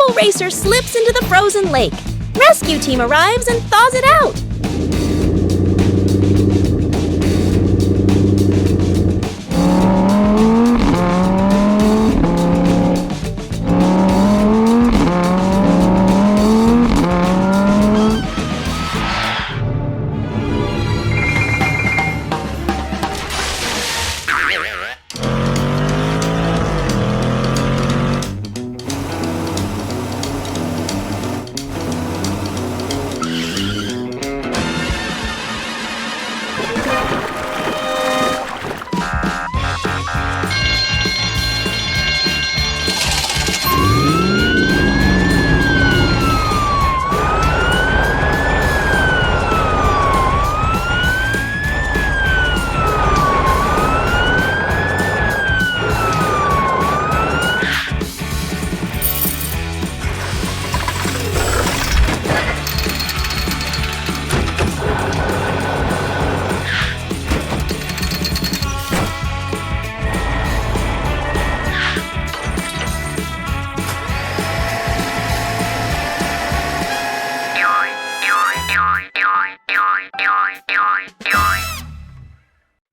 purple racer slips into the frozen lake. Rescue team arrives and thaws it out.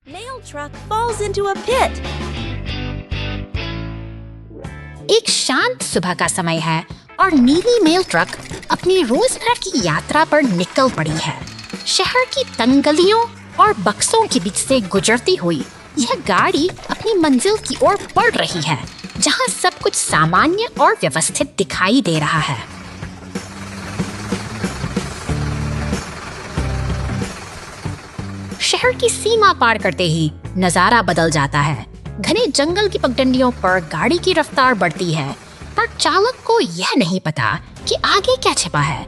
Mail truck falls into a pit. एक शांत सुबह का समय है और नीली मेल ट्रक अपनी रोजमर्रा की यात्रा पर निकल पड़ी है। शहर की तंग गलियों और बक्सों के बीच से गुजरती हुई यह गाड़ी अपनी मंजिल की ओर बढ़ रही है, जहां सब कुछ सामान्य और व्यवस्थित दिखाई दे रहा है। शहर की सीमा पार करते ही नजारा बदल जाता है। घने जंगल की पगडंडियों पर गाड़ी की रफ्तार बढ़ती है, पर चालक को यह नहीं पता कि आगे क्या छिपा है।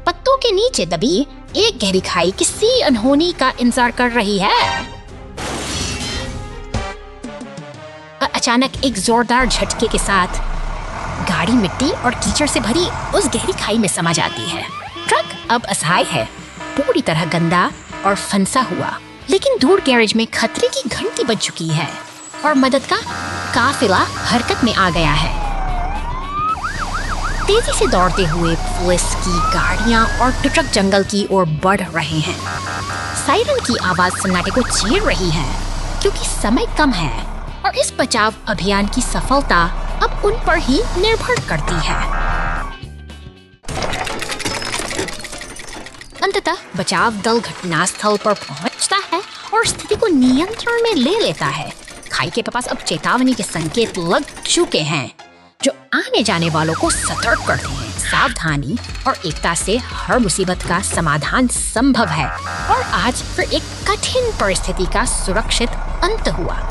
पत्तों के नीचे दबी एक गहरी खाई किसी अनहोनी का इंतजार कर रही है। अचानक एक जोरदार झटके के साथ गाड़ी मिट्टी और कीचड़ से भरी उस गहरी खाई में समा जाती है। ट्रक अब असहाय है, पूरी तरह गंदा और फंसा हुआ। लेकिन दूर गैरेज में खतरे की घंटी बज चुकी है और मदद का काफिला हरकत में आ गया है। तेजी से दौड़ते हुए पुलिस की गाड़ियां और ट्रक जंगल की ओर बढ़ रहे हैं। सायरन की आवाज सन्नाटे को चीर रही है, क्योंकि समय कम है और इस बचाव अभियान की सफलता अब उन पर ही निर्भर करती है। अंततः बचाव दल घटनास्थल पर पहुंचता है और स्थिति को नियंत्रण में ले लेता है। खाई के पास अब चेतावनी के संकेत लग चुके हैं, जो आने जाने वालों को सतर्क करते हैं। सावधानी और एकता से हर मुसीबत का समाधान संभव है और आज फिर एक कठिन परिस्थिति का सुरक्षित अंत हुआ।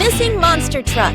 missing monster truck.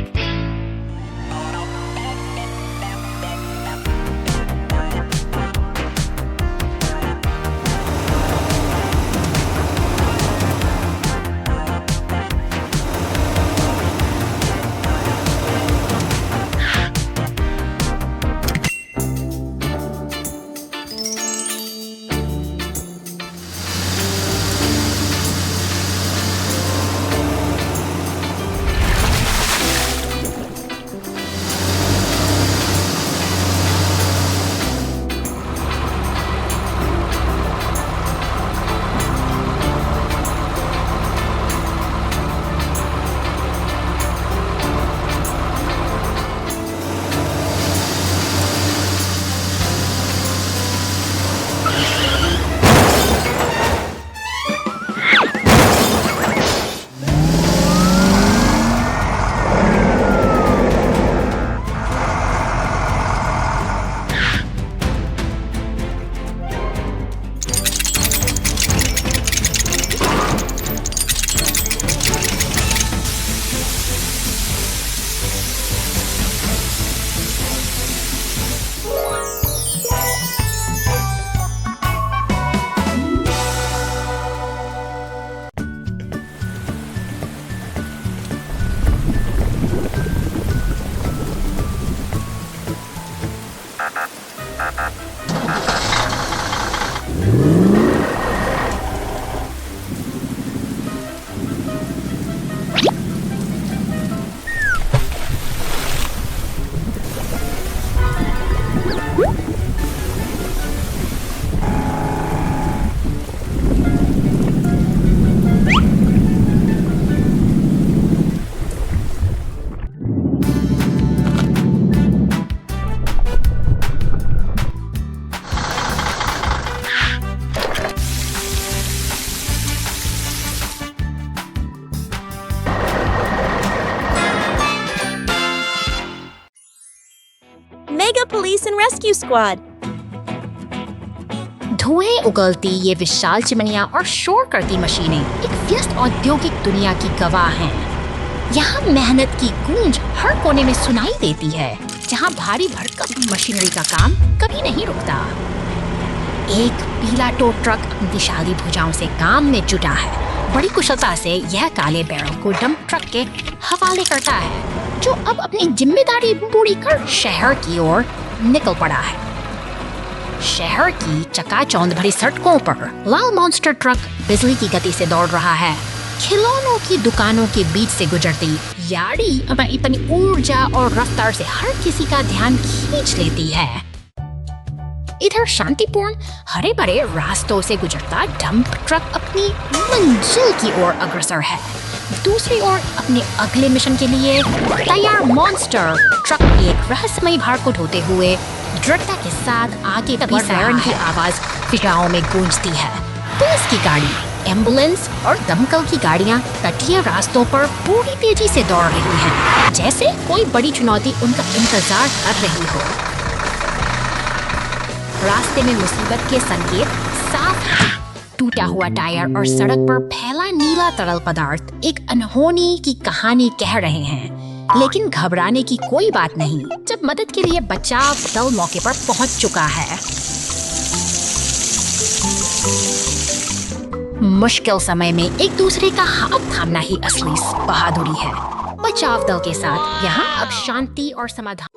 Mega Police and Rescue Squad. धुएं उगलती ये विशाल चिमनियां और शोर करती मशीनें एक व्यस्त औद्योगिक दुनिया की गवाह हैं। यहाँ मेहनत की गूंज हर कोने में सुनाई देती है, जहाँ भारी भरकम मशीनरी का काम कभी नहीं रुकता। एक पीला टो ट्रक विशाली भुजाओं से काम में जुटा है। बड़ी कुशलता से यह काले बैरल को डंप ट्रक के हवाले करता है, जो अब अपनी जिम्मेदारी पूरी कर शहर की ओर निकल पड़ा है। शहर की चकाचौंध भरी सड़कों पर लाल मॉन्स्टर ट्रक बिजली की गति से दौड़ रहा है। खिलौनों की दुकानों के बीच से गुजरती याड़ी अब इतनी ऊर्जा और रफ्तार से हर किसी का ध्यान खींच लेती है। इधर शांतिपूर्ण हरे भरे रास्तों से गुजरता डंप ट्रक अपनी मंजिल की ओर अग्रसर है। दूसरी ओर अपने अगले मिशन के लिए तैयार मॉन्स्टर ट्रक एक रहस्यमयी भार को ढोते हुए दृढ़ता के साथ आगे तभी सायरन की आवाज फिजाओं में गूंजती है। पुलिस की गाड़ी, एम्बुलेंस और दमकल की गाड़ियां तटीय रास्तों पर पूरी तेजी से दौड़ रही हैं, जैसे कोई बड़ी चुनौती उनका इंतजार कर रही हो। रास्ते में मुसीबत के संकेत साफ हैं। टूटा हुआ टायर और सड़क पर फैला नीला तरल पदार्थ एक अनहोनी की कहानी कह रहे हैं। लेकिन घबराने की कोई बात नहीं, जब मदद के लिए बचाव दल मौके पर पहुंच चुका है। मुश्किल समय में एक दूसरे का हाथ थामना ही असली बहादुरी है। बचाव दल के साथ यहाँ अब शांति और समाधान।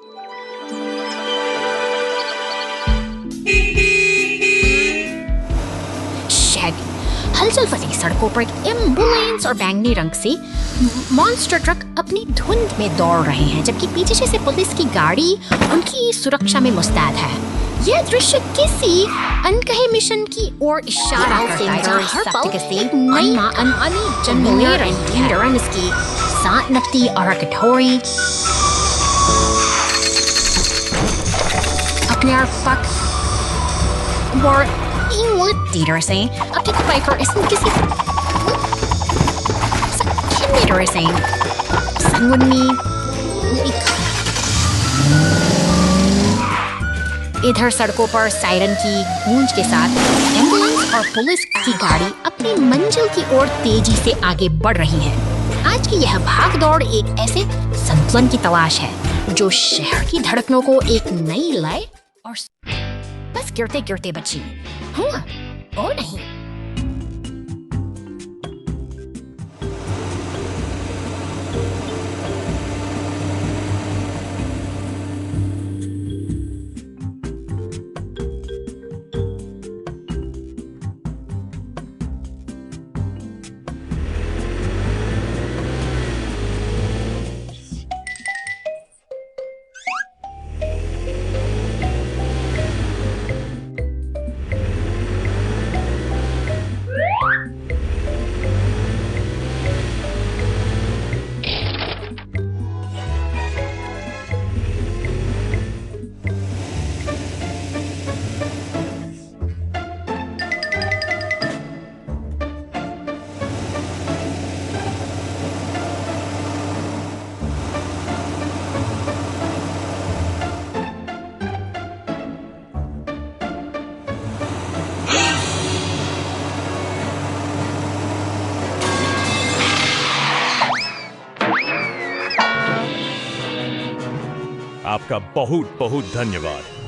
हलचल भरी सड़कों पर एक एम्बुलेंस और बैंगनी रंग से मॉन्स्टर ट्रक अपनी धुंध में दौड़ रहे हैं, जबकि पीछे से पुलिस की गाड़ी उनकी सुरक्षा में मुस्तैद है। यह दृश्य किसी अनकहे मिशन की ओर इशारा करता है, जहाँ हर पल एक नई अनहोनी जन्म ले रही है। इसकी सांत नकती और कठोरी अपने आप और Leader saying, I'll take a bite for isn't kissy. Leader is saying, someone me. इधर सड़कों पर सायरन की गूंज के साथ एम्बुलेंस और पुलिस की गाड़ी अपनी मंजिल की ओर तेजी से आगे बढ़ रही है। आज कि यह भागदौड़ एक ऐसे संतुलन की तलाश है जो शहर की धड़कनों को एक नई लय और बस गिरते गिरते बची। ओ नहीं, आपका बहुत बहुत धन्यवाद।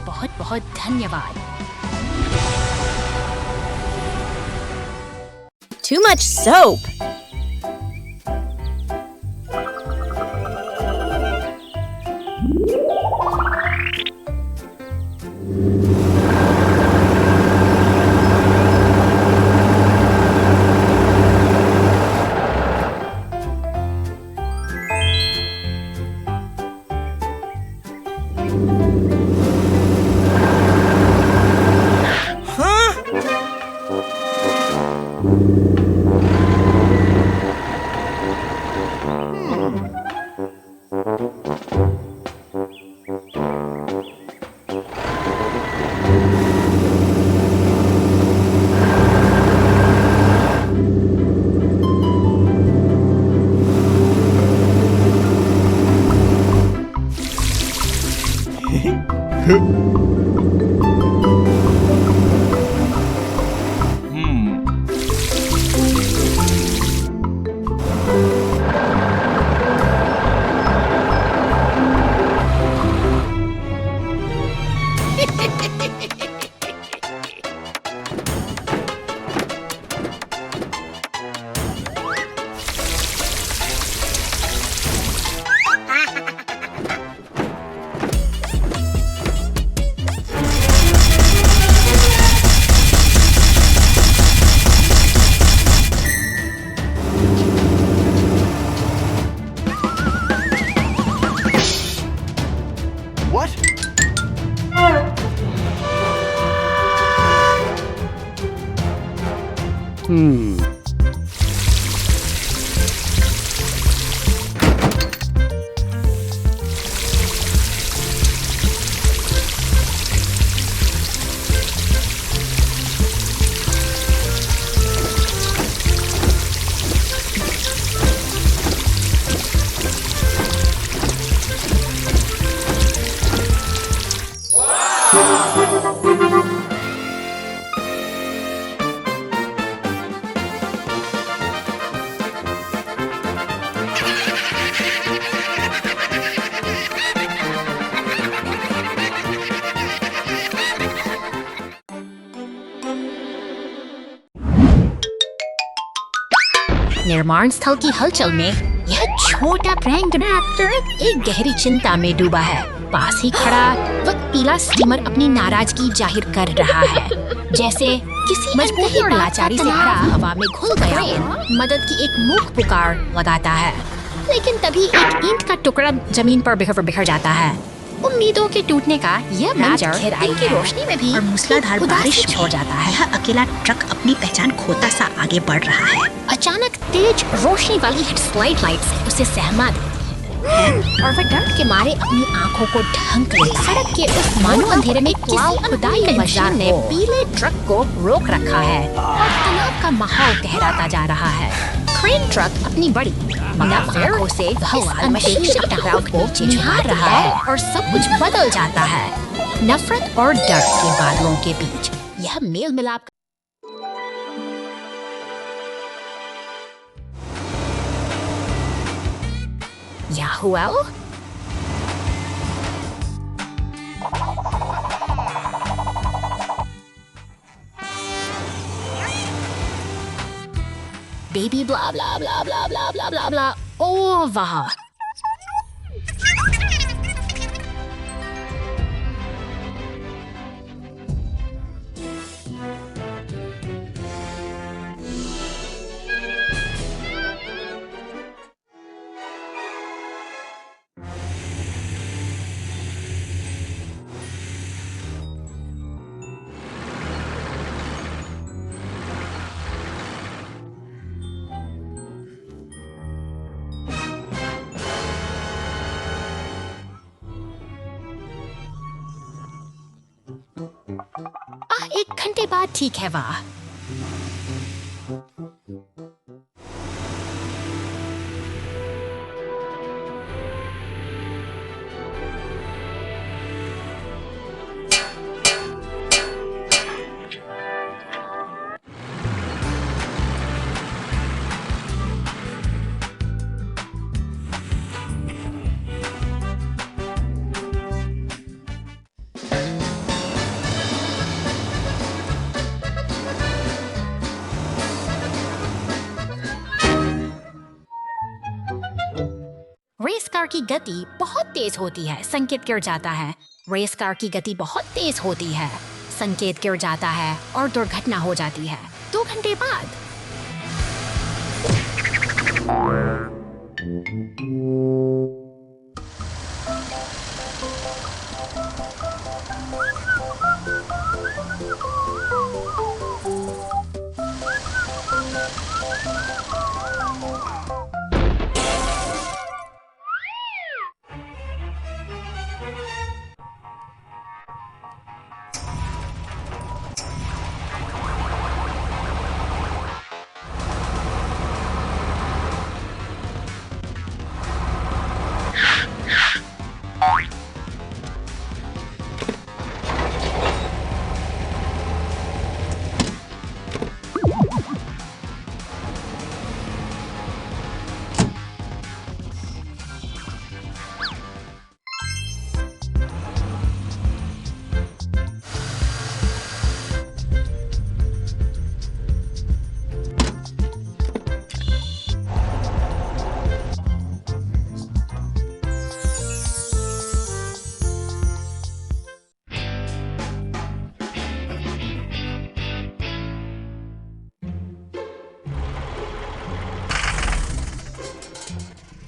बहुत बहुत धन्यवाद। Too much soap. What? निर्माण स्थल की हलचल में यह छोटा प्रैंक एक्टर एक गहरी चिंता में डूबा है। पास ही खड़ा वह पीला स्टीमर अपनी नाराजगी जाहिर कर रहा है, जैसे किसी मजबूरी और लाचारी से भरा हवा में घुल गया मदद की एक मूक पुकार लगाता है। लेकिन तभी एक ईंट का टुकड़ा जमीन पर बिखर जाता है। उम्मीदों के टूटने का यह मंजर इनकी रोशनी में भी और मूसलाधार बारिश छोड़ जाता है। यह अकेला ट्रक अपनी पहचान खोता सा आगे बढ़ रहा है। अचानक तेज रोशनी वाली हेडलाइट लाइट्स उसे सहमा देती है और वह डर के मारे अपनी आंखों को ढंक लेता है। सड़क के उस मानो अंधेरे में किसी खुदाई मशीन ने पीले ट्रक को रोक रखा है और तनाव का माहौल गहराता जा रहा है। क्रेन ट्रक अपनी बड़ी आंखों से मशीन टकराव को निहार रहा है और सब कुछ बदल जाता है। नफरत और डर के बादलों के बीच यह मेल मिलाप Yahuel? Baby blah blah blah blah blah blah blah blah over. एक घंटे बाद ठीक है वाह। रेस कार की गति बहुत तेज होती है, संकेत गिर जाता है। रेस कार की गति बहुत तेज होती है, संकेत गिर जाता है और दुर्घटना हो जाती है। 2 घंटे बाद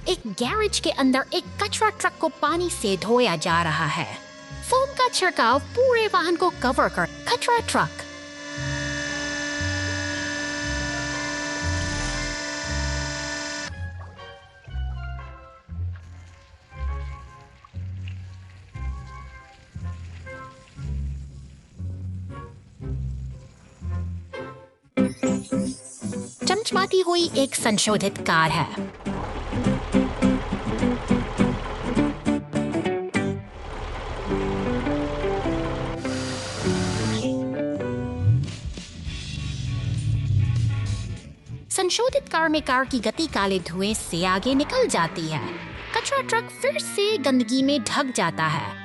एक गैरेज के अंदर एक कचरा ट्रक को पानी से धोया जा रहा है। फोम का छिड़काव पूरे वाहन को कवर कर कचरा ट्रक चमचमाती हुई एक संशोधित कार है। संशोधित कार में कार की गति काले धुएं से आगे निकल जाती है। कचरा ट्रक फिर से गंदगी में ढक जाता है।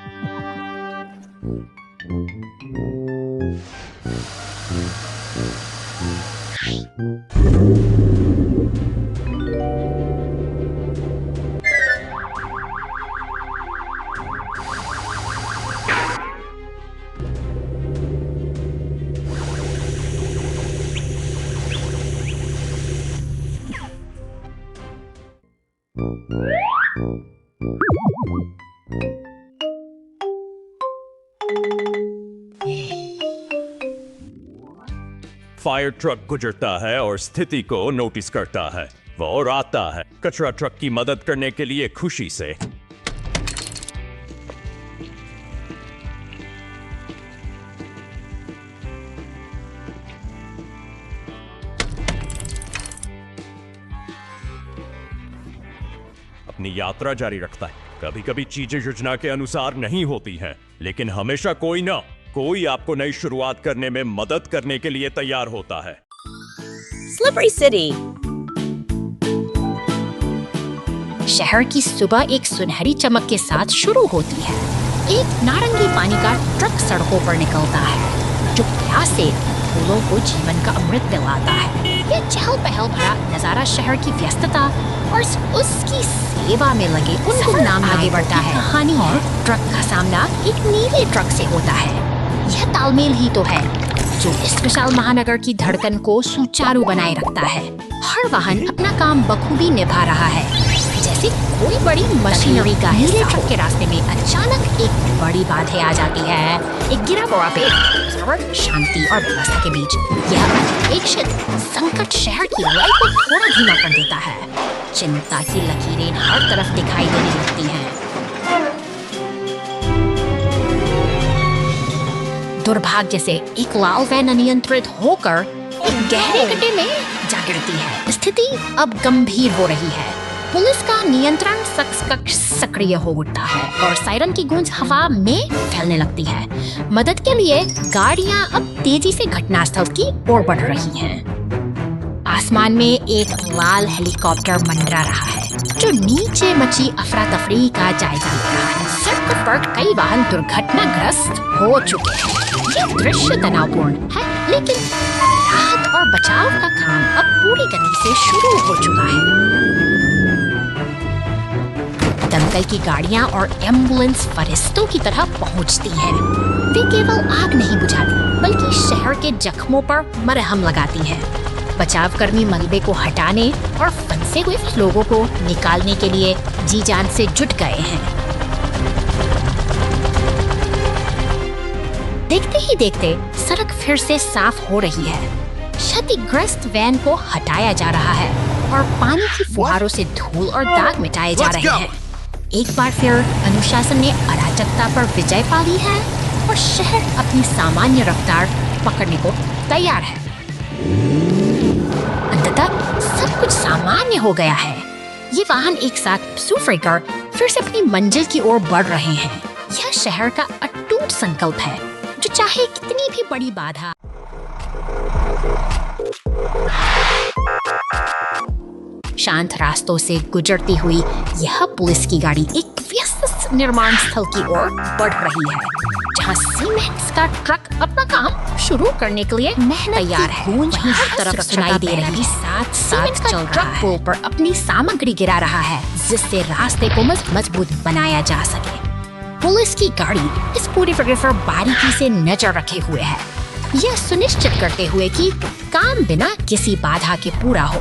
फायर ट्रक गुजरता है और स्थिति को नोटिस करता है। वो और आता है कचरा ट्रक की मदद करने के लिए खुशी से। अपनी यात्रा जारी रखता है। कभी कभी चीजें योजना के अनुसार नहीं होती हैं, लेकिन हमेशा कोई आपको नई शुरुआत करने में मदद करने के लिए तैयार होता है। Slippery City. शहर की सुबह एक सुनहरी चमक के साथ शुरू होती है। एक नारंगी पानी का ट्रक सड़कों पर निकलता है, जो प्यासे फूलों को जीवन का अमृत दिलाता है। ये चहल पहल भरा नजारा शहर की व्यस्तता और उसकी सेवा में लगे उनको नाम आगे बढ़ता है। कहानी है ट्रक का सामना एक नीले ट्रक से होता है। यह तालमेल ही तो है जो इस विशाल महानगर की धड़कन को सुचारू बनाए रखता है। हर वाहन अपना काम बखूबी निभा रहा है, जैसे कोई बड़ी मशीनरी का नीले ट्रक के रास्ते में अचानक एक बड़ी बाधा आ जाती है। एक गिरा हुआ पेड़ शांति और व्यवस्था के बीच यह अनपेक्षित संकट शहर की लय को थोड़ा धीमा कर देता है। चिंता की लकीरें हर तरफ दिखाई देने लगती हैं। दुर्भाग्य से एक लाल वैन अनियंत्रित होकर एक गहरे गड्ढे में जा गिरती है। स्थिति अब गंभीर हो रही है। पुलिस का नियंत्रण सक्रिय हो उठता है और सायरन की गूंज हवा में फैलने लगती है। मदद के लिए गाड़ियां अब तेजी से घटनास्थल की ओर बढ़ रही हैं। आसमान में एक लाल हेलीकॉप्टर मंडरा रहा है, जो नीचे मची अफरा तफरी का जायजा ले रहा है। सड़क पर कई वाहन दुर्घटनाग्रस्त हो चुके हैं। ये दृश्य तनावपूर्ण है, लेकिन राहत और बचाव का काम अब पूरी गति से शुरू हो चुका है। दमकल की गाड़ियां और एम्बुलेंस फरिश्तों की तरह पहुंचती हैं। वे केवल आग नहीं बुझाती, बल्कि शहर के जख्मों पर मरहम लगाती हैं। बचावकर्मी मलबे को हटाने और फंसे हुए लोगों को निकालने के लिए जी जान से जुट गए हैं। देखते ही देखते सड़क फिर से साफ हो रही है। क्षतिग्रस्त वैन को हटाया जा रहा है और पानी की फुहारों से धूल और दाग मिटाए जा रहे हैं। एक बार फिर अनुशासन ने अराजकता पर विजय पा ली है और शहर अपनी सामान्य रफ्तार पकड़ने को तैयार है। अंततः सब कुछ सामान्य हो गया है। ये वाहन एक साथ सूफरे कर फिर से अपनी मंजिल की ओर बढ़ रहे हैं। यह शहर का अटूट संकल्प है, जो चाहे कितनी भी बड़ी बाधा। शांत रास्तों से गुजरती हुई यह पुलिस की गाड़ी एक व्यस्त निर्माण स्थल की ओर बढ़ रही है, जहां सीमेंट का ट्रक अपना काम शुरू करने के लिए तैयार है। वहीं हर तरफ सुनाई दे रही साथ साथ चल रहा है। पुल पर अपनी सामग्री गिरा रहा है, जिससे रास्ते को मजबूत बनाया जा सके। पुलिस की गाड़ी इस पूरी जगह पर बारीकी से नजर रखे हुए है, यह सुनिश्चित करते हुए कि काम बिना किसी बाधा के पूरा हो।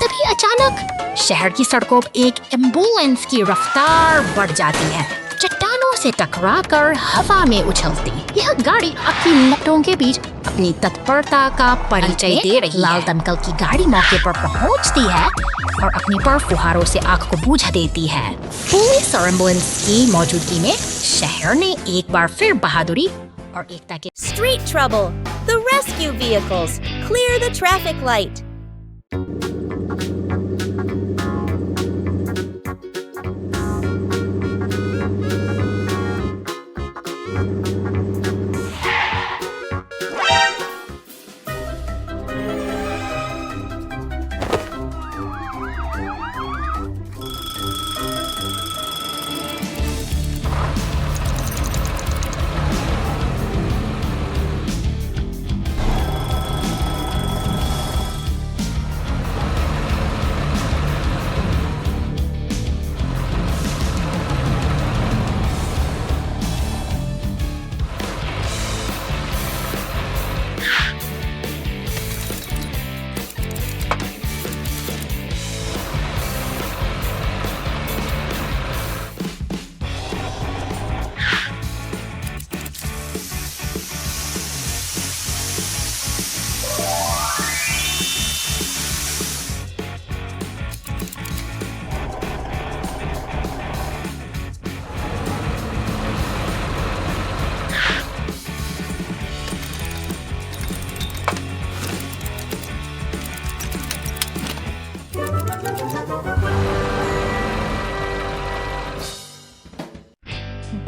तभी अचानक शहर की सड़कों पर एक एम्बुलेंस की रफ्तार बढ़ जाती है, चट्टानों से टकराकर हवा में उछलती। यह गाड़ी अपनी लपटों के बीच अपनी तत्परता का परिचय दे रही है। लाल दमकल की गाड़ी मौके पर पहुंचती है और अपनी पर फुहारों से आग को बुझा देती है। पुलिस और एम्बुलेंस की मौजूदगी में शहर ने एक बार फिर बहादुरी और एकता के Street trouble. The rescue vehicles. Clear the traffic light.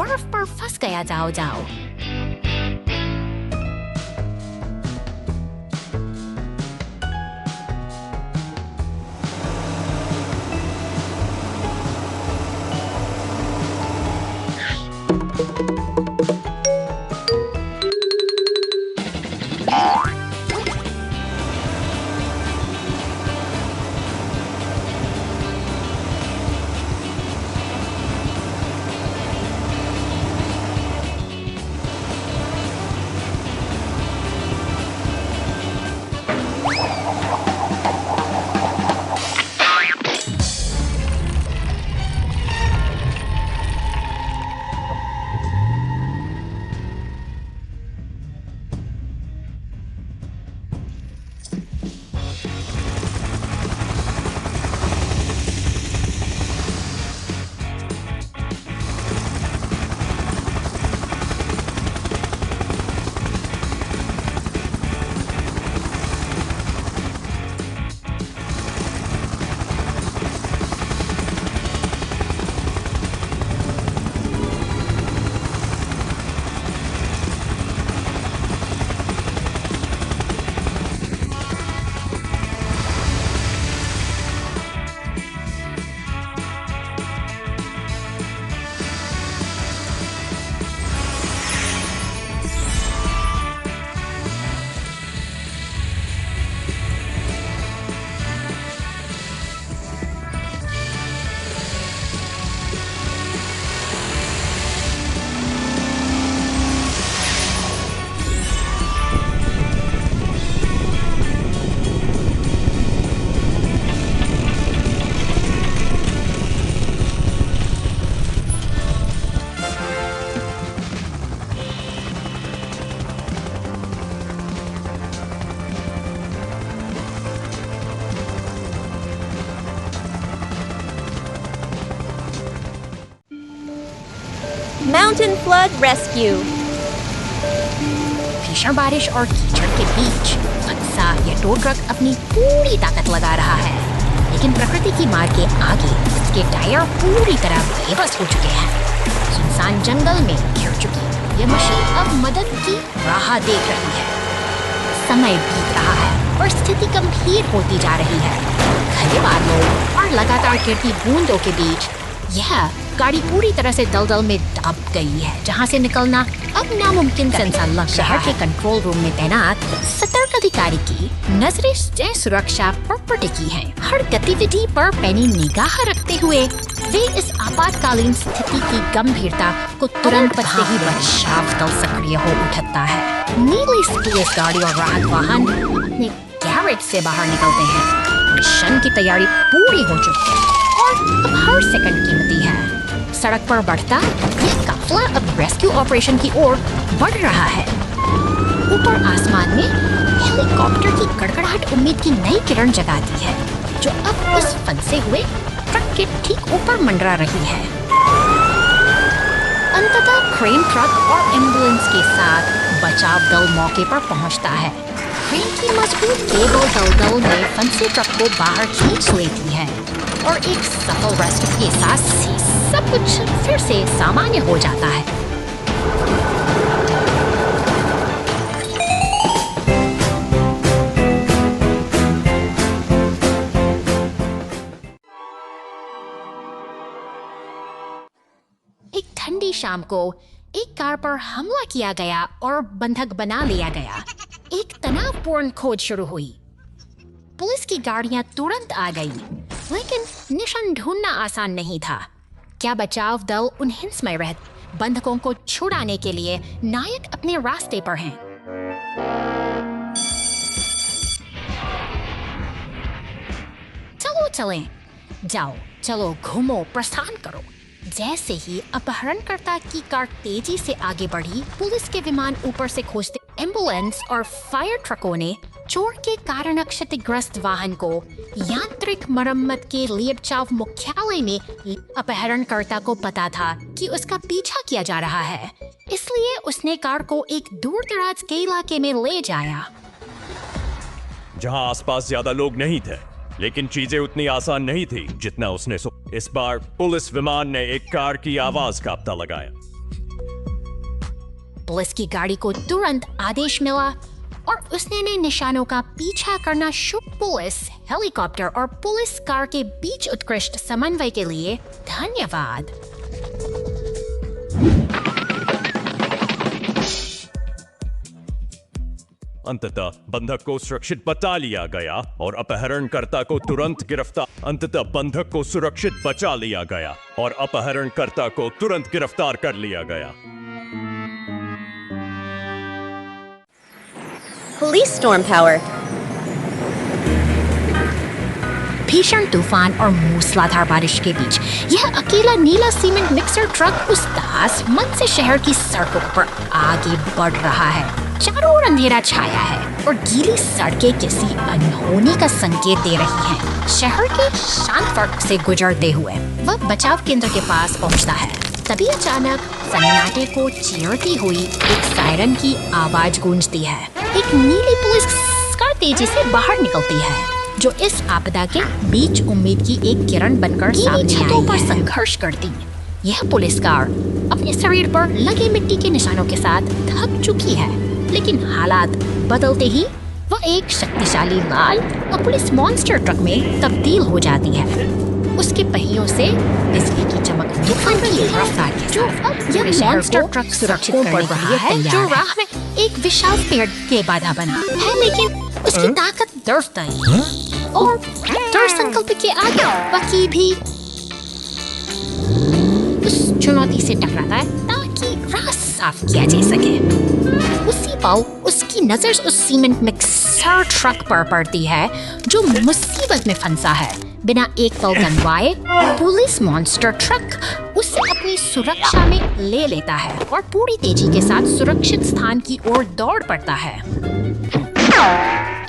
बर्फ पर फंस गया जाओ जाओ। Mountain Flood Rescue. भीषण बारिश और कीचड़ के बीच उत्साह ये टो ट्रक अपनी पूरी ताकत लगा रहा है, लेकिन प्रकृति की मार के आगे इसके टायर पूरी तरह बेबस हो चुके हैं। सुनसान जंगल में घिर चुकी ये मशीन अब मदद की राह देख रही है। समय बीत रहा है और स्थिति गंभीर होती जा रही है। घने बादलों और लगातार गिरती बूंदों के बीच यह गाड़ी पूरी तरह से दलदल में दब गई है, जहां से निकलना अब नामुमकिन सा लग शहर के कंट्रोल रूम में तैनात सतर्क अधिकारी की नजरें जय सुरक्षा पर टिकी हैं। हर गतिविधि पर पैनी निगाह रखते हुए वे इस आपातकालीन स्थिति की गंभीरता को तुरंत पढ़ते ही बचाव दल सक्रिय हो उठता है। नीली पुलिस गाड़ी और राहत वाहन अपने गैरेज से बाहर निकलते हैं। मिशन की तैयारी पूरी हो चुकी है और अब हर सेकंड कीमती है। सड़क पर बढ़ता यह काफिला अब रेस्क्यू ऑपरेशन की ओर बढ़ रहा है। ऊपर आसमान में हेलीकॉप्टर की गड़गड़ाहट उम्मीद की नई किरण जगाती है, जो अब उस फंसे हुए ट्रक के ठीक ऊपर मंडरा रही है। अंततः क्रेन ट्रक और एम्बुलेंस के साथ बचाव दल मौके पर पहुंचता है। क्रेन की मजबूत केबल दलदल में फंसे ट्रक को बाहर खींच लेती है और एक सफल रेस्क्यू के साथ सब कुछ फिर से सामान्य हो जाता है। एक ठंडी शाम को एक कार पर हमला किया गया और बंधक बना लिया गया। एक तनावपूर्ण खोज शुरू हुई। पुलिस की गाड़ियां तुरंत आ गई, लेकिन निशान ढूंढना आसान नहीं था। क्या बचाव दल उन हिंसमय बंधकों को छुड़ाने के लिए नायक अपने रास्ते पर हैं? चलो चलें, जाओ, चलो घूमो, प्रस्थान करो। जैसे ही अपहरणकर्ता की कार तेजी से आगे बढ़ी, पुलिस के विमान ऊपर से खोजते एम्बुलेंस और फायर ट्रकों ने चोर के कारण क्षतिग्रस्त वाहन को यांत्रिक मरम्मत के लिए बचाव मुख्यालय में अपहरणकर्ता को पता था कि उसका पीछा किया जा रहा है, इसलिए उसने कार को एक दूर दराज के इलाके में ले जाया, जहां आसपास ज्यादा लोग नहीं थे। लेकिन चीजें उतनी आसान नहीं थी जितना उसने इस बार पुलिस विमान ने एक कार की आवाज का पता लगाया। पुलिस की गाड़ी को तुरंत आदेश मिला और उसने नए निशानों का पीछा करना शुरू। पुलिस हेलीकॉप्टर और पुलिस कार के बीच उत्कृष्ट समन्वय के लिए धन्यवाद। अंततः बंधक को सुरक्षित बचा लिया गया और अपहरणकर्ता को तुरंत गिरफ्तार। अंततः बंधक को सुरक्षित बचा लिया गया और अपहरणकर्ता को तुरंत गिरफ्तार कर लिया गया। Police storm power. भीषण तूफान और मूसलाधार बारिश के बीच यह अकेला नीला सीमेंट मिक्सर ट्रक उदास मन से शहर की सड़कों पर आगे बढ़ रहा है। चारों ओर अंधेरा छाया है और गीली सड़कें किसी अनहोनी का संकेत दे रही हैं। शहर के शांत सड़क से गुजरते हुए वह बचाव केंद्र के पास पहुंचता है। तभी अचानक सन्नाटे को चीरती हुई एक सायरन की आवाज गूंजती है। एक नीली पुलिस कार तेजी से बाहर निकलती है जो इस आपदा के बीच उम्मीद की एक किरण बनकर सामने आई पर संघर्ष करती। यह पुलिस कार अपने शरीर पर लगे मिट्टी के निशानों के साथ थक चुकी है, लेकिन हालात बदलते ही वह एक शक्तिशाली लाल और पुलिस मॉन्स्टर ट्रक में तब्दील हो जाती है। उसके पहियों से बिजली की चमक तूफान की रफ्तार के साथ यह मॉन्स्टर ट्रक सुरक्षित बढ़ रहा है जो राह में एक विशाल पेड़ के बाधा बना है, लेकिन उसकी ताकत दर्द और दृढ़ संकल्प के आगे बाकी भी उस चुनौती से टकराता है ताकि राह साफ किया जा सके। उसी पल उसकी नजर उस सीमेंट मिक्सर ट्रक पर पड़ती है जो मुसीबत में फंसा है। बिना एक पल गंवाए पुलिस मॉन्स्टर ट्रक उसे अपनी सुरक्षा में ले लेता है और पूरी तेजी के साथ सुरक्षित स्थान की ओर दौड़ पड़ता है।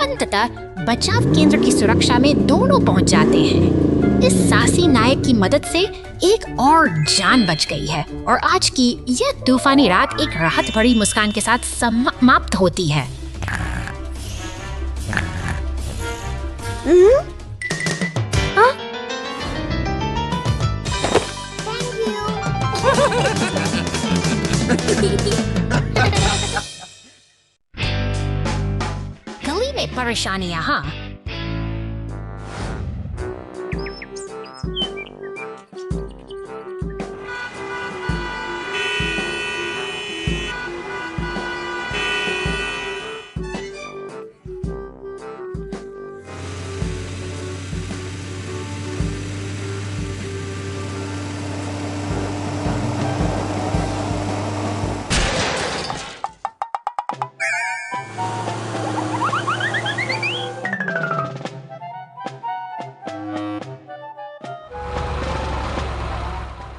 अंततः बचाव केंद्र की सुरक्षा में दोनों पहुंच जाते हैं। इस साहसी नायक की मदद से एक और जान बच गई है और आज की यह तूफानी रात एक राहत भरी मुस्कान के साथ समाप्त होती है। गली में परेशानियां। हाँ,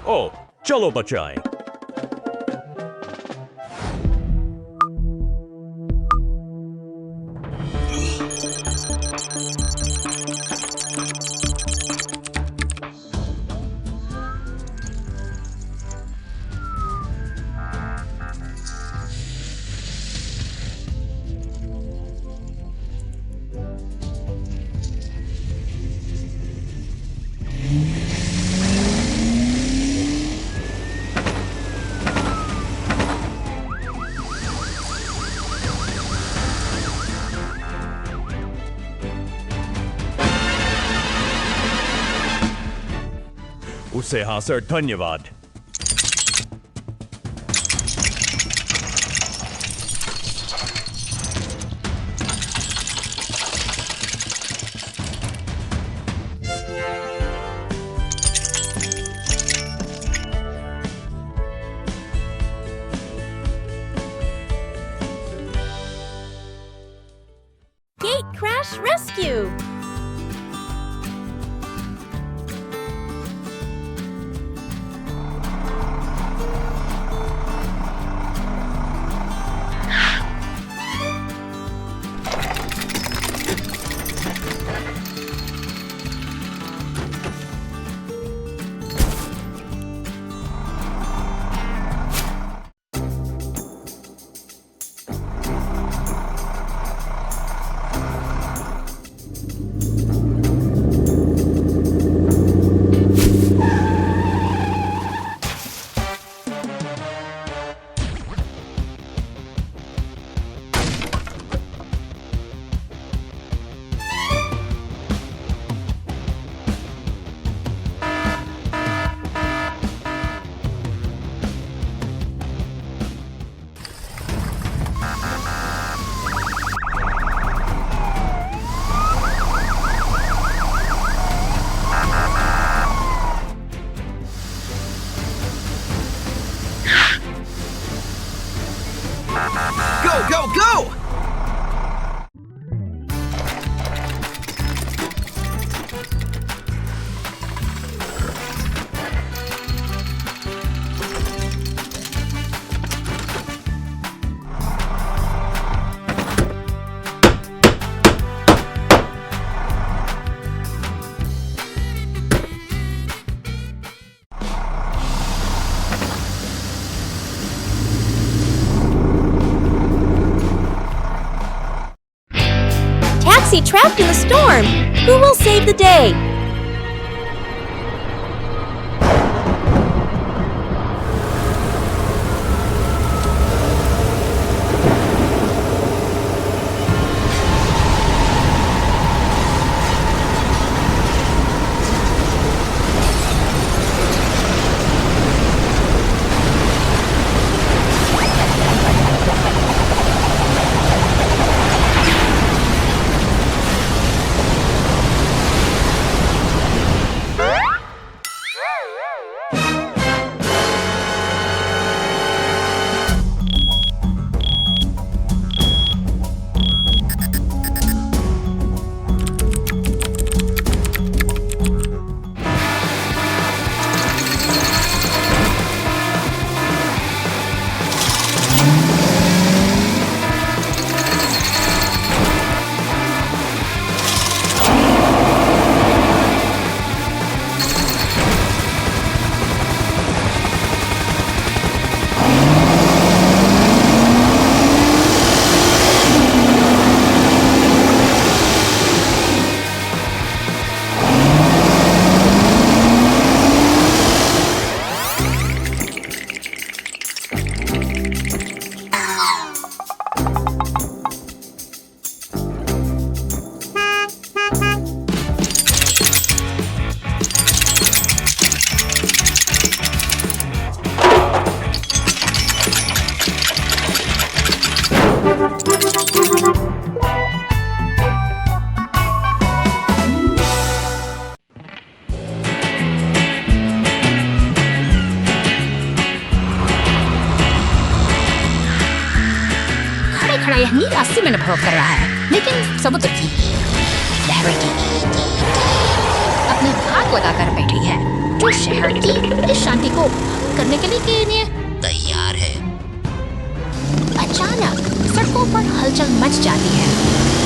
ओ, चलो बचाएं। उसे हाँ सर, धन्यवाद। Gate crash rescue. Go, go, go! Taxi trapped in the storm. Who will save the day? खड़ा यह नील 80 मिनट भरोग कर रहा है, लेकिन समुद्र की लहरें की अपनी घात लगाकर बैठी है, जो शहर की इस शांति को भंग करने के लिए तैयार है। अचानक सड़कों पर हलचल मच जाती है।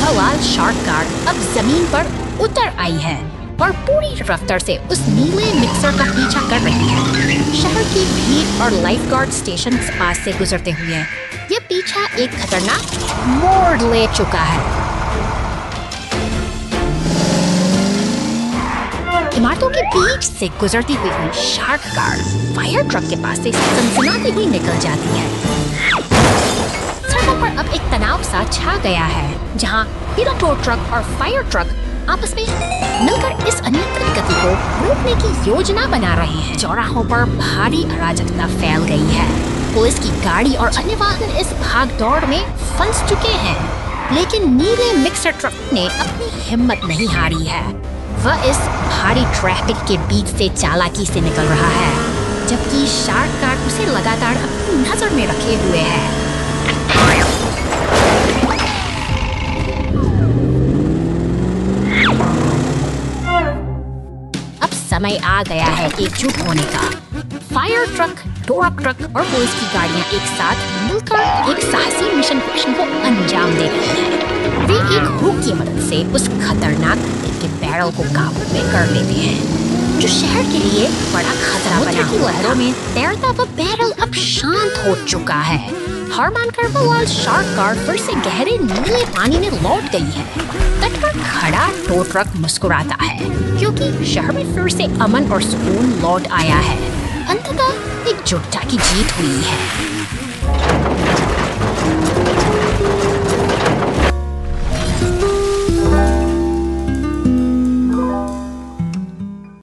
हवाल शार्क गार्ड अब जमीन पर उतर आई है और पूरी रफ्तार से उस नीले मिक्सर का पीछा कर रही है। शहर की भीड़ और लाइफ गार्ड स्टेशन पास से गुजरते हुए ये पीछा एक खतरनाक मोड़ ले चुका है। इमारतों के बीच से गुजरती हुई शार्क गार्ड फायर ट्रक के पास से सनसनाती हुई निकल जाती है। सड़कों पर अब एक तनाव सा छा गया है, जहां हीरो टो ट्रक और फायर ट्रक आपस में मिलकर इस अनियंत्रित गति को रोकने की योजना बना रहे हैं। चौराहों पर भारी अराजकता फैल गई है। पुलिस की गाड़ी और अन्य वाहन इस भागदौड़ में फंस चुके हैं, लेकिन नीले मिक्सर ट्रक ने अपनी हिम्मत नहीं हारी है। वह इस भारी ट्रैफिक के बीच से चालाकी से निकल रहा है, जबकि शार्क गार्ड उसे लगातार अपनी नजर में रखे हुए है। अब समय आ गया है एकजुट होने का। फायर ट्रक, टोरक ट्रक और पुलिस की गाड़ियां एक साथ मिलकर एक साहसी मिशन को अंजाम दे रही हैं। वे एक हुक की मदद से उस खतरनाक के बैरल को काबू में कर लेते हैं, जो शहर के लिए बड़ा खतरा बना हुआ है। लहरों में तैरता वह बैरल अब शांत हो चुका है। हार मानकर वह शार्क गार्ड फिर से गहरे नीले पानी में लौट गई है। तट पर खड़ा टो ट्रक मुस्कुराता है, क्योंकि शहर में फिर से अमन और सुकून लौट आया है। अंततः एकजुटता की जीत हुई है।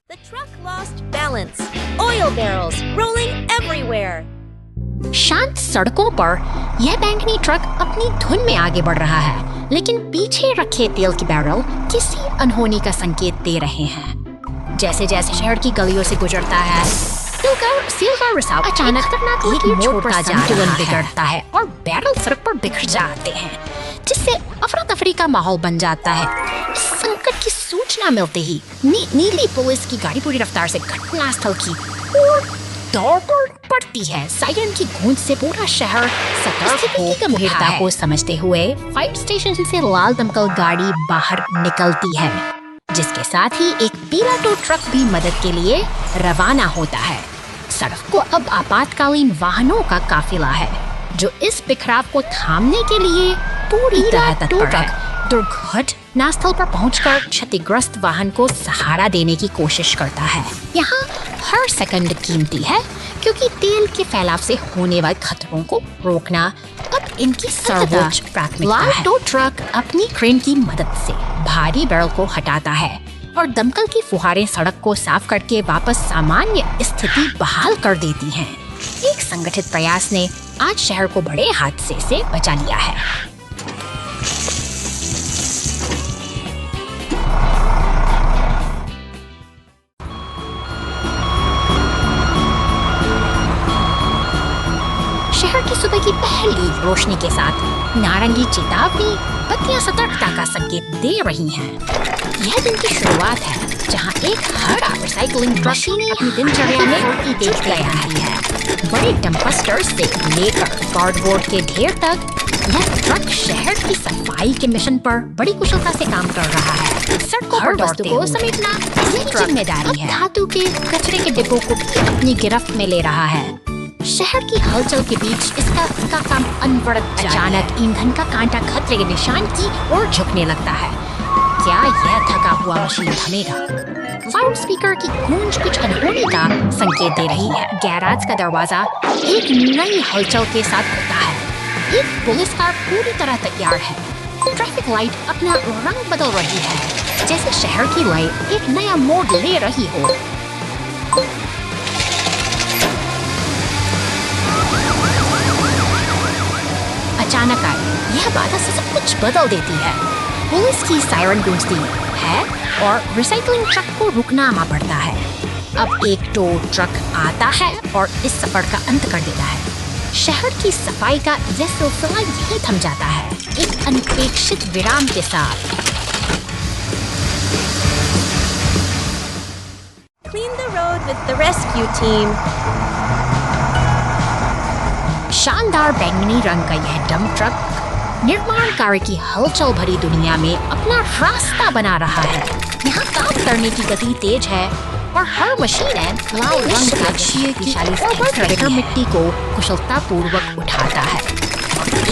The truck lost balance. Oil barrels rolling everywhere. शांत सड़कों पर यह बैंगनी ट्रक अपनी धुन में आगे बढ़ रहा है, लेकिन पीछे रखे तेल के बैरल किसी अनहोनी का संकेत दे रहे हैं। जैसे जैसे शहर की गलियों से गुजरता है, दिलकर और सेलगार रिसाव अचानक खतरनाक एक मोड़ पर संतुलन बिगड़ता है और बैरल सड़क पर बिखर जाते हैं, जिससे अफरा तफरी का माहौल बन जाता है। इस संकट की सूचना मिलते ही नीली पुलिस की गाड़ी पूरी रफ्तार से घटनास्थल की ओर दौड़ पड़ती है। सायरन की गूंज से पूरा शहर सतर्क हो गंभीरता को समझते हुए फायर स्टेशन से लाल दमकल गाड़ी बाहर निकलती है, जिसके साथ ही एक पीला टो ट्रक भी मदद के लिए रवाना होता है। सड़क को अब आपातकालीन वाहनों का काफिला है, जो इस बिखराव को थामने के लिए पूरी तरह तत्पर है। दुर्घटना स्थल पर पहुंचकर क्षतिग्रस्त वाहन को सहारा देने की कोशिश करता है। यहाँ हर सेकंड कीमती है, क्योंकि तेल के फैलाव से होने वाले खतरों को रोकना अब इनकी सर्वोच्च प्राथमिकता है। टो ट्रक अपनी क्रेन की मदद से भारी बैरल को हटाता है और दमकल की फुहारें सड़क को साफ करके वापस सामान्य स्थिति बहाल कर देती हैं। एक संगठित प्रयास ने आज शहर को बड़े हादसे से बचा लिया है। शहर की सुबह की पहली रोशनी के साथ नारंगी चेतावनी बत्तियां सतर्कता का संकेत दे रही हैं। यह दिन की शुरुआत है, जहां एक हरा रिसाइकलिंग मशीन अपनी दिनचर्या में तेज गया है। बड़े डंपस्टर से लेकर कार्डबोर्ड के ढेर तक, यह ट्रक शहर की सफाई के मिशन पर बड़ी कुशलता से काम कर रहा है। सड़कों पर वस्तु को समेटना इसकी जिम्मेदारी है। धातु के कचरे के डिब्बों को अपनी गिरफ्त में ले रहा है। शहर की हलचल के बीच इसका काम अनवरत अचानक ईंधन का कांटा खतरे के निशान की ओर झुकने लगता है। क्या यह थका हुआ मशीन थमेगा? लाउड स्पीकर की गूंज कुछ अनहोनी का संकेत दे रही है। गैराज का दरवाजा एक नई हलचल के साथ खुलता है। एक पुलिस कार पूरी तरह तैयार है। ट्रैफिक लाइट अपना रंग बदल रही है, जैसे शहर की लाइट एक नया मोड़ ले रही हो। अचानक आई यह बाधा से सब कुछ बदल देती है। पुलिस की सायरन गूंजती है और रिसाइकलिंग ट्रक को रुकना पड़ता है। अब एक टो ट्रक आता है और इस सफर का अंत कर देता है। शहर की सफाई का यह सिलसिला यही थम जाता है, एक अनपेक्षित विराम के साथ। Clean the road with the rescue team. शानदार बैंगनी रंग का यह डंप ट्रक निर्माण कार्य की हलचल भरी दुनिया में अपना रास्ता बना रहा है। यहाँ काम करने की गति तेज है और हर मशीन लाल रंग का विशाली मिट्टी को कुशलता पूर्वक उठाता है।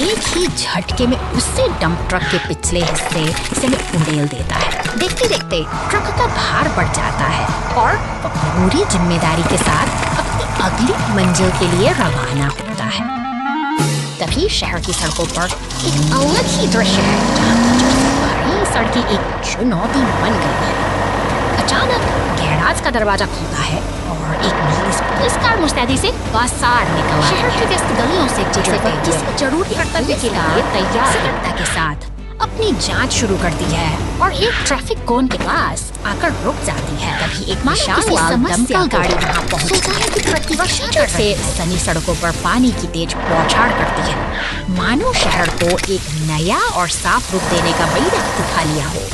एक ही झटके में उससे डंप ट्रक के पिछले हिस्से से उड़ेल देता है। देखते देखते ट्रक का भार बढ़ जाता है और पूरी जिम्मेदारी के साथ अपनी अगली मंजिल के लिए रवाना होता है। तभी शहर की सड़कों पर एक अलग ही दृश्य है, जहाँ सड़कें एक चुनौती बन गई है। अचानक गैराज का दरवाजा खुलता है और एक नीली पुलिस कार मुस्तैदी से बाजार निकल शहर की व्यस्त गलियों से किसी जरूरी कर्तव्य के लिए तैयार सतर्कता के साथ अपनी जांच शुरू करती है और एक ट्रैफिक कोन के पास आकर रुक जाती है। तभी एक विशाल लाल दमकल गाड़ी वहां पहुंचती है कि प्रतिवर्षों से सनी सड़कों पर पानी की तेज बौछार करती है, मानो शहर को एक नया और साफ रूप देने का बड़ी वक्त उठा लिया हो।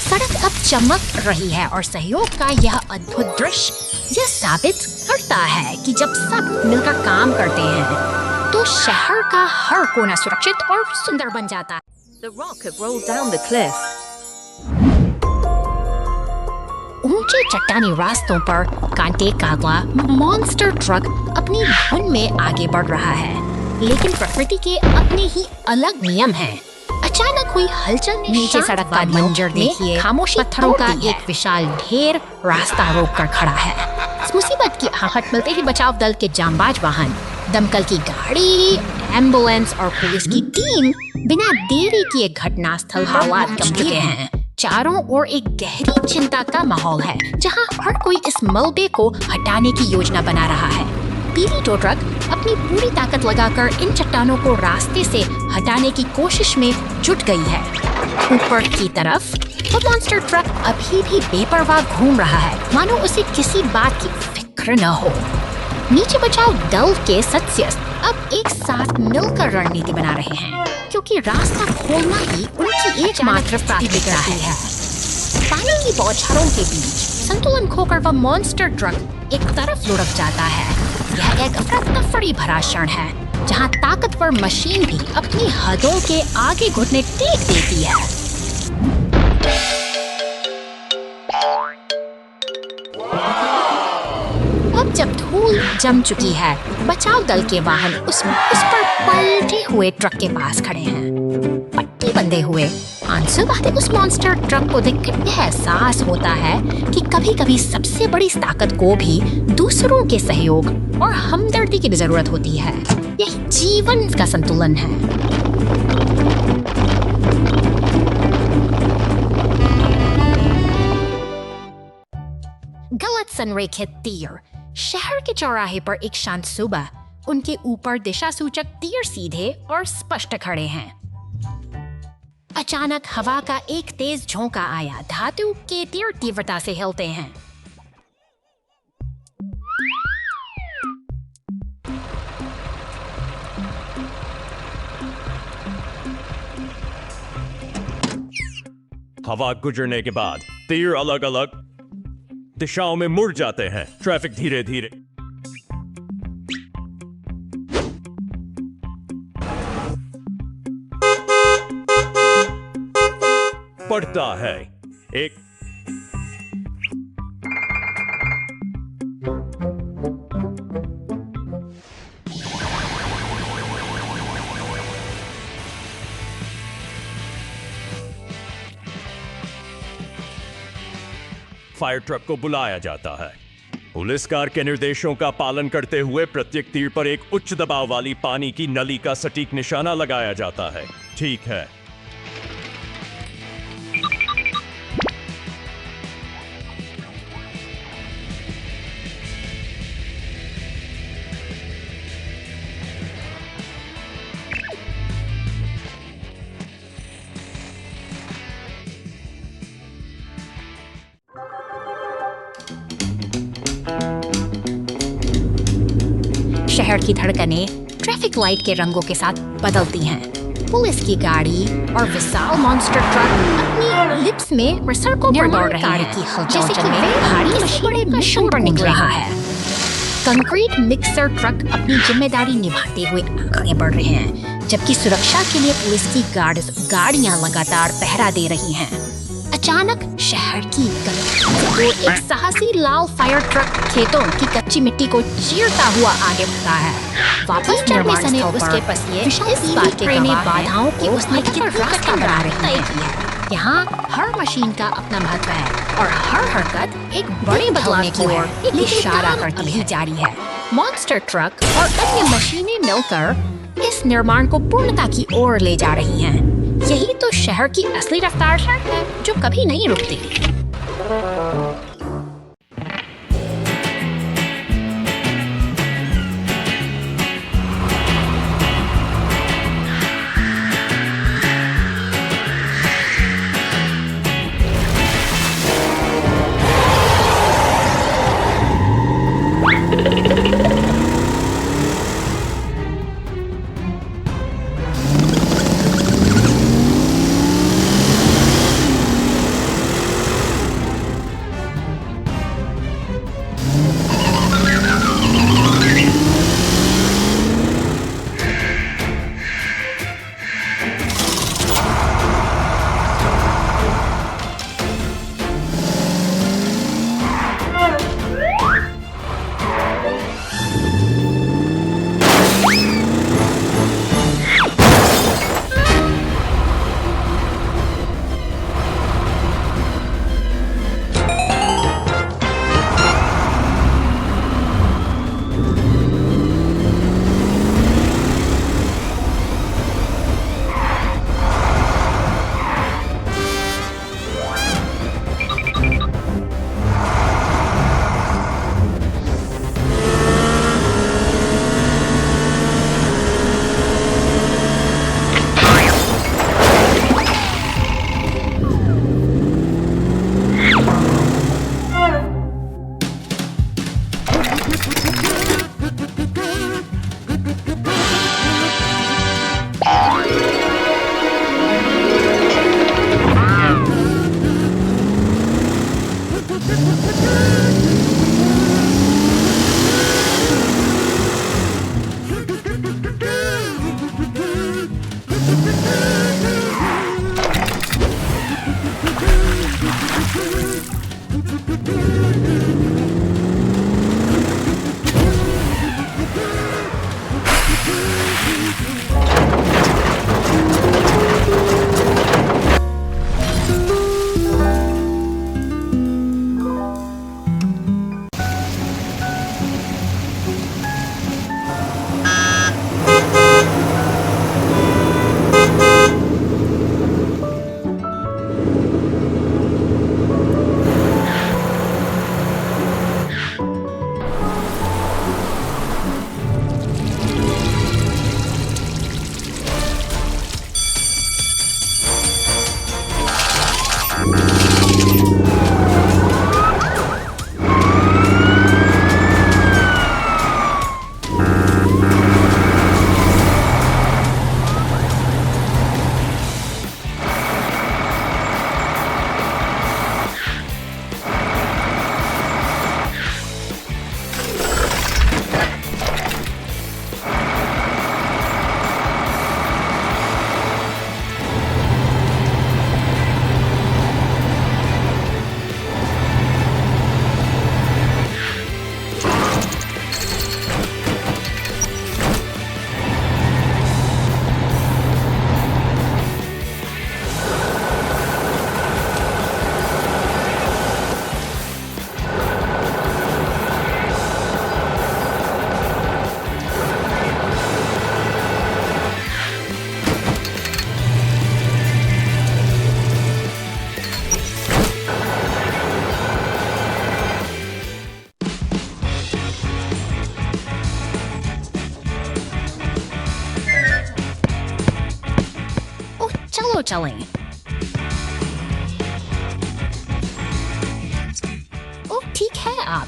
सड़क अब चमक रही है और सहयोग का यह अद्भुत दृश्य यह साबित करता है कि जब सब मिलकर काम करते हैं तो शहर का हर कोना सुरक्षित और सुंदर बन जाता है। The rock had rolled down the cliff. ऊंचे चट्टानी रास्तों पर कांटे काला मॉन्स्टर ट्रक अपनी धुन में आगे बढ़ रहा है, लेकिन प्रकृति के अपने ही अलग नियम हैं। अचानक हुई हलचल ने नीचे सड़क का मंजर देखिए। खामोशी पत्थरों का एक विशाल ढेर रास्ता रोककर खड़ा है। इस मुसीबत की आहट मिलते ही बचाव दल के जांबाज वाहन, दमकल की गाड़ी, एम्बुलेंस और पुलिस की टीम बिना देरी किए घटनास्थल पर पहुंच चुके हैं। चारों ओर एक गहरी चिंता का माहौल है, जहां हर कोई इस मलबे को हटाने की योजना बना रहा है। पीली टो ट्रक अपनी पूरी ताकत लगाकर इन चट्टानों को रास्ते से हटाने की कोशिश में जुट गई है। ऊपर की तरफ वो मॉन्स्टर ट्रक अभी भी बेपरवाह घूम रहा है, मानो उसे किसी बात की फिक्र न हो। नीचे बचाव दल के सदस्य अब एक साथ मिलकर रणनीति बना रहे हैं, क्योंकि रास्ता खोलना ही उनकी एकमात्र प्राथमिकता है। पानी की बौछारों के बीच संतुलन खोकर वह मॉन्स्टर ट्रक एक तरफ लुढ़क जाता है। यह एक अफरा-तफरी भरा क्षण है, जहां ताकतवर मशीन भी अपनी हदों के आगे घुटने टेक देती है। अब जब धूल जम चुकी है, बचाव दल के वाहन उस पर पलटे हुए ट्रक के पास खड़े हैं। पट्टी बंधे हुए आंसू उस मॉन्स्टर ट्रक को देखकर यह एहसास होता है कि कभी-कभी सबसे बड़ी ताकत को भी दूसरों के सहयोग और हमदर्दी की जरूरत होती है। यही जीवन का संतुलन है। गलत संरेखित तीर। शहर के चौराहे पर एक शांत सुबह, उनके ऊपर दिशा सूचक तीर सीधे और स्पष्ट खड़े हैं। अचानक हवा का एक तेज झोंका आया। धातु के तीर तीव्रता से हिलते हैं। हवा गुजरने के बाद तीर अलग अलग दिशाओं में मुड़ जाते हैं। ट्रैफिक धीरे धीरे पड़ता है। एक फायर ट्रक को बुलाया जाता है। पुलिस कार के निर्देशों का पालन करते हुए प्रत्येक तीर पर एक उच्च दबाव वाली पानी की नली का सटीक निशाना लगाया जाता है। ठीक है। शहर की धड़कनें ट्रैफिक लाइट के रंगों के साथ बदलती हैं। पुलिस की गाड़ी और विशाल मॉन्स्टर ट्रक अपनी लिप्स में सड़कों पर दौड़ रहे हैं, जैसे कि वे भारी बड़े मिशन पर निकल रहा है। कंक्रीट मिक्सर ट्रक अपनी जिम्मेदारी निभाते हुए आगे बढ़ रहे हैं, जबकि सुरक्षा के लिए पुलिस की गाड़ियां लगातार पहरा दे रही हैं। अचानक शहर की गली एक साहसी लाल फायर ट्रक खेतों की कच्ची मिट्टी को चीरता हुआ आगे बढ़ता है। वापस चढ़ने समय उसके पसीने इस बात के बाधाओं की उसने कितना रास्ता बना रही है। यहाँ हर मशीन का अपना महत्व है और हर हरकत एक बड़े बदलाव की ओर इशारा करती ही जारी है। मॉन्स्टर ट्रक और अन्य मशीनें मिलकर इस निर्माण को पूर्णता की ओर ले जा रही हैं। यही तो शहर की असली रफ्तार है, जो कभी नहीं रुकती। चलें। ओ ठीक है आप।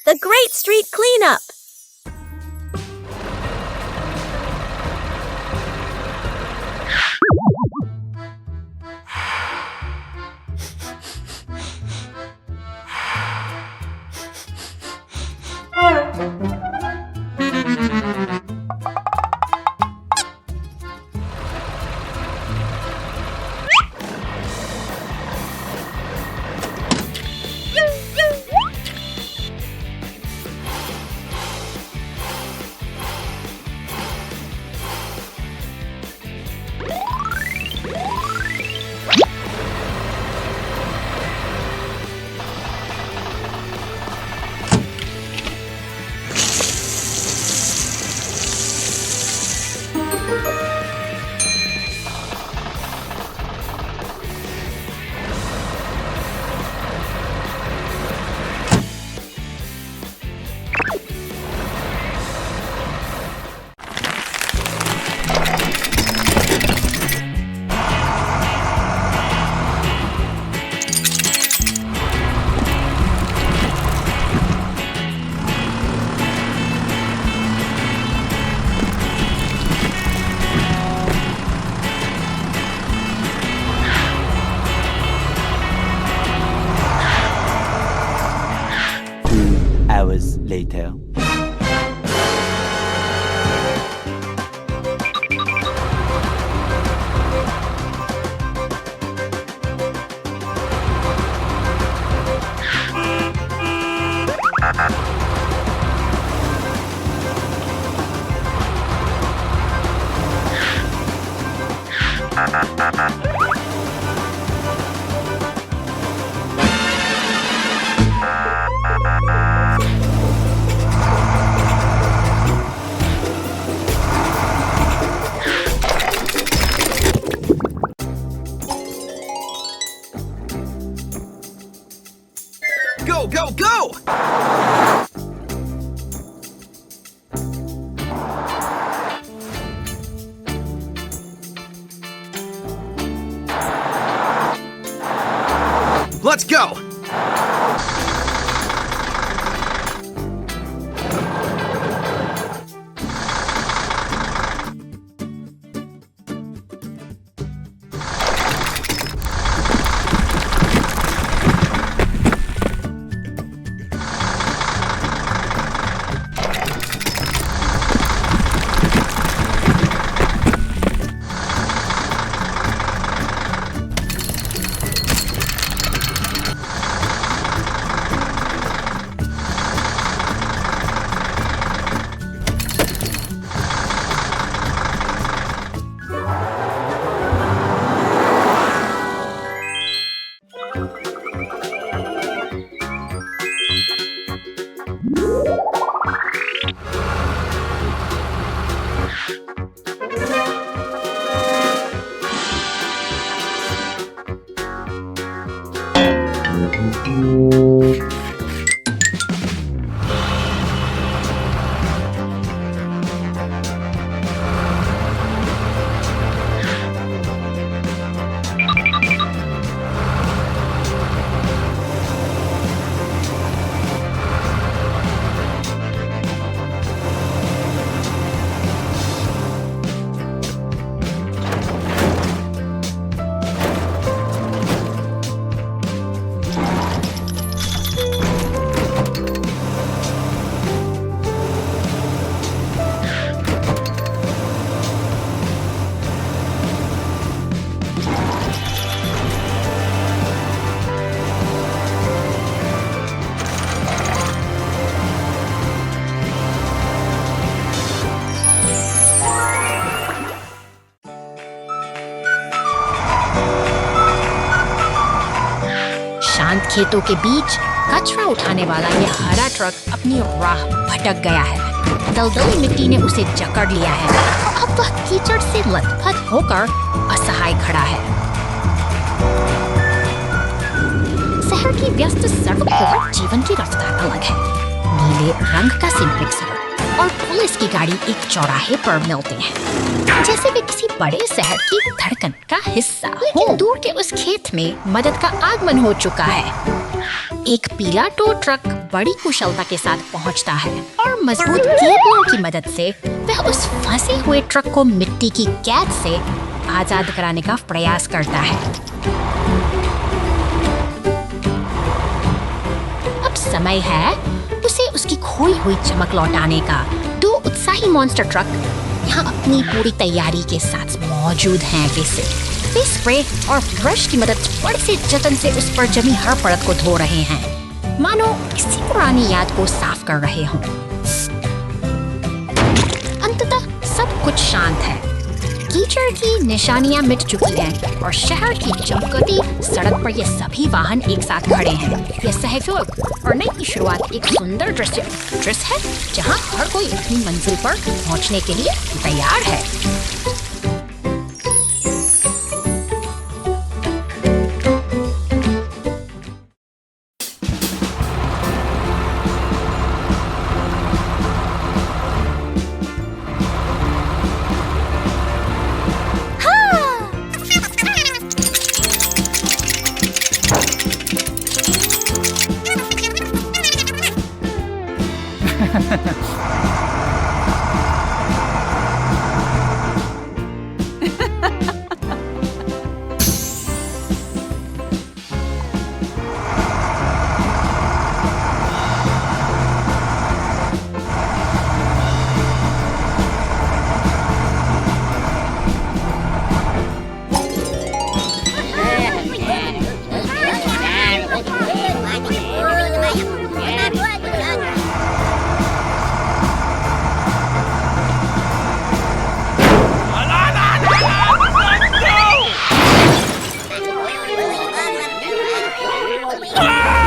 The Great Street Cleanup. Hours later. Go, go, go! Let's go! शांत खेतों के बीच कचरा उठाने वाला यह हरा ट्रक अपनी राह भटक गया है। दलदली मिट्टी ने उसे जकड़ लिया है और अब वह कीचड़ से लथपथ होकर असहाय खड़ा है। शहर की व्यस्त सड़कों पर जीवन की रफ्तार अलग है। नीले रंग का सिंपलेक्स सड़क और पुलिस की गाड़ी एक चौराहे पर मिलते हैं, जैसे वे किसी बड़े शहर की धड़कन का हिस्सा। लेकिन दूर के उस खेत में मदद का आगमन हो चुका है। एक पीला टो ट्रक बड़ी कुशलता के साथ पहुंचता है और मजबूत केबलों की मदद से वह उस फंसे हुए ट्रक को मिट्टी की कैद से आजाद कराने का प्रयास करता है। अब समय है उसे उसकी खोई हुई चमक लौटाने का। दो उत्साही मॉन्स्टर ट्रक यहाँ अपनी पूरी तैयारी के साथ मौजूद हैं। वे स्प्रे और ब्रश की मदद बड़े से जतन से उस पर जमी हर परत को धो रहे हैं, मानो किसी पुरानी याद को साफ कर रहे हों। अंततः सब कुछ शांत है। कीचड़ की निशानियां मिट चुकी हैं और शहर की चमकती सड़क पर ये सभी वाहन एक साथ खड़े हैं। यह सहयोग और नई शुरुआत एक सुंदर दृश्य है जहां हर कोई अपनी मंजिल पर पहुंचने के लिए तैयार है। Ah!